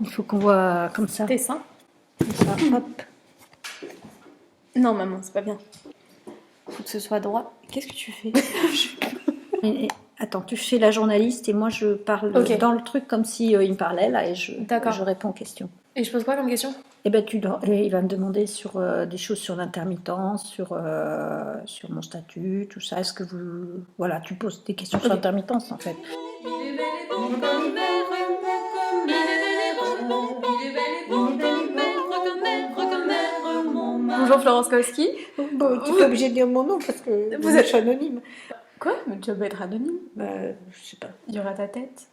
Il faut qu'on voit comme ça. Tes seins? Comme ça, hop. Non, maman, c'est pas bien. Faut que ce soit droit. Qu'est-ce que tu fais? Attends, tu fais la journaliste et moi je parle dans le truc comme si il me parlait là et je réponds aux questions. Et je pose quoi comme question? Eh ben il va me demander sur des choses sur l'intermittence, sur mon statut, tout ça. Est-ce que vous tu poses des questions sur l'intermittence en fait. Bonjour Florence Kowski. Bon, tu n'es pas obligée de dire mon nom parce que vous êtes anonyme. Quoi? Mais tu vas être anonyme? Je sais pas. Il y aura ta tête.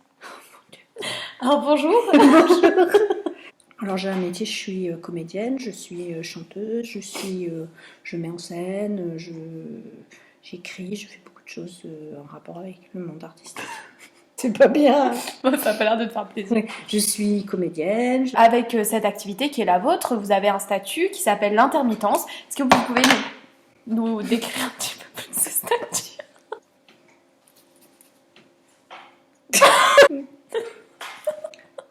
Alors bonjour. Bonjour. Alors j'ai un métier, je suis comédienne, je suis chanteuse, je mets en scène, j'écris, je fais beaucoup de choses en rapport avec le monde artistique. C'est pas bien. Ça n'a pas l'air de te faire plaisir. Je suis comédienne. Avec cette activité qui est la vôtre, vous avez un statut qui s'appelle l'intermittence. Est-ce que vous pouvez nous décrire un petit peu plus ce statut?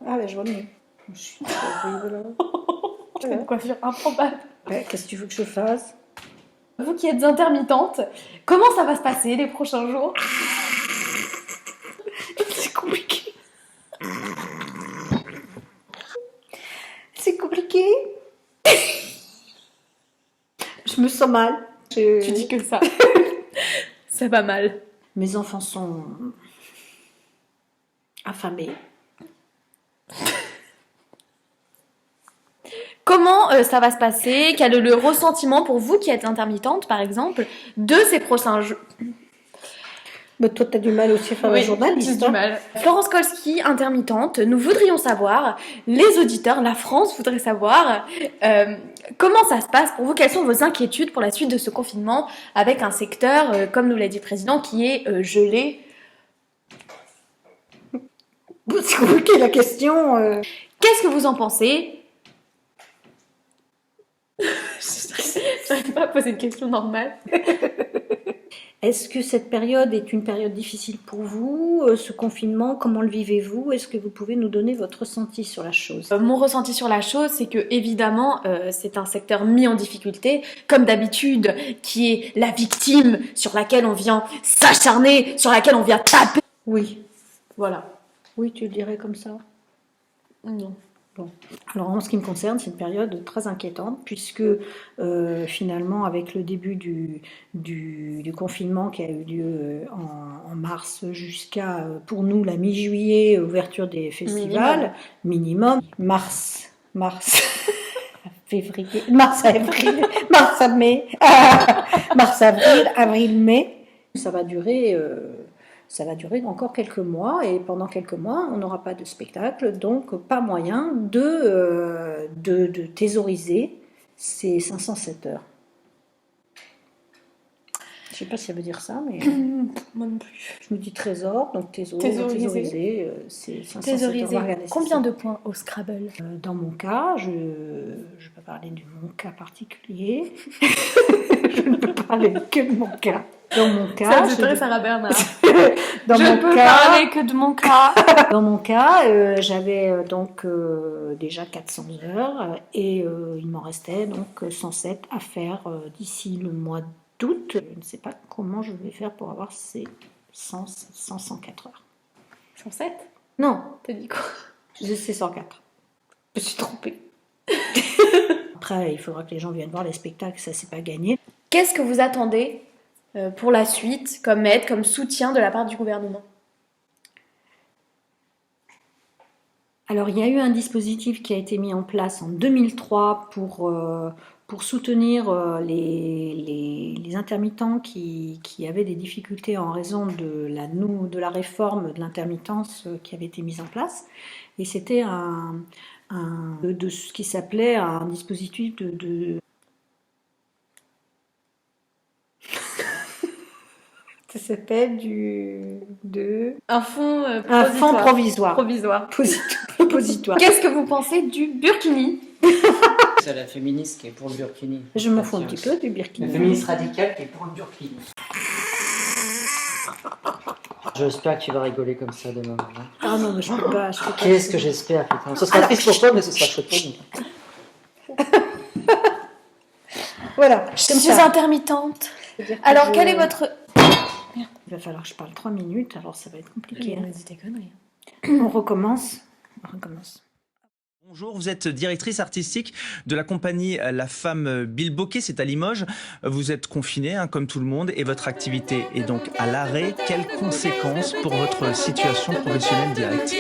Ah ben je vois mieux. Je suis horrible. Tu fais une coiffure improbable. Qu'est-ce que tu veux que je fasse? Vous qui êtes intermittente, comment ça va se passer les prochains jours? C'est compliqué. C'est compliqué. Je me sens mal. Tu dis que ça. Ça va mal. Mes enfants sont affamés. Comment ça va se passer? Quel est le ressentiment pour vous qui êtes intermittente, par exemple, de ces prochains jours? Mais toi, t'as du mal aussi à faire la journaliste. J'ai du mal. Florence Kowski, intermittente, nous voudrions savoir, les auditeurs, la France voudrait savoir comment ça se passe pour vous, quelles sont vos inquiétudes pour la suite de ce confinement avec un secteur, comme nous l'a dit le président, qui est gelé. C'est compliqué la question. Qu'est-ce que vous en pensez? Je n'arrive pas à poser une question normale. Est-ce que cette période est une période difficile pour vous? Ce confinement, comment le vivez-vous? Est-ce que vous pouvez nous donner votre ressenti sur la chose? Mon ressenti sur la chose, c'est que évidemment, c'est un secteur mis en difficulté, comme d'habitude, qui est la victime sur laquelle on vient s'acharner, sur laquelle on vient taper. Oui. Voilà. Oui, tu le dirais comme ça? Non. Bon. Alors en ce qui me concerne, c'est une période très inquiétante puisque finalement avec le début du confinement qui a eu lieu en mars jusqu'à pour nous la mi-juillet, ouverture des festivals, minimum mars, février, mars à mai, mars, avril, mai, ça va durer encore quelques mois et pendant quelques mois, on n'aura pas de spectacle, donc pas moyen de thésauriser ces 507 heures. Je ne sais pas si ça veut dire ça, mais... Moi non plus. Je me dis trésor, donc thésauriser, c'est 507 heures d'organisation. Combien de points au Scrabble? Dans mon cas, je peux parler de mon cas particulier. Je ne peux parler que de mon cas. Dans mon cas, Sarah Bernard. Dans je mon ne peux cas, parler que de mon cas. Dans mon cas, j'avais donc déjà 400 heures et il m'en restait donc 107 à faire d'ici le mois d'août. Je ne sais pas comment je vais faire pour avoir ces 104 heures. 107? Non. T'as dit quoi? C'est 104. Je me suis trompée. Après, il faudra que les gens viennent voir les spectacles, ça c'est pas gagné. Qu'est-ce que vous attendez pour la suite, comme aide, comme soutien de la part du gouvernement? Alors, il y a eu un dispositif qui a été mis en place en 2003 pour soutenir les intermittents qui avaient des difficultés en raison de la réforme de l'intermittence qui avait été mise en place. Et c'était de ce qui s'appelait un dispositif de ça s'appelle un fonds provisoire. Provisoire. Qu'est-ce que vous pensez du burkini? C'est la féministe qui est pour le burkini. Je m'en fous un petit peu du burkini. La féministe radicale qui est pour le burkini. J'espère que tu vas rigoler comme ça demain. Maman. Ah non, mais je peux pas. Je peux pas. Qu'est-ce que j'espère, putain. Ce sera triste pour toi, mais ce sera chouette pour nous. Voilà, Je comme suis ça. intermittente. C'est-à-dire que Alors, je- quel est votre... Il va falloir que je parle 3 minutes, alors ça va être compliqué. me dis des conneries. On recommence. On recommence. Bonjour, vous êtes directrice artistique de la compagnie La Femme Bilboquet, c'est à Limoges. Vous êtes confinée, hein, comme tout le monde, et votre activité est donc à l'arrêt. Quelles conséquences pour votre situation professionnelle directe ?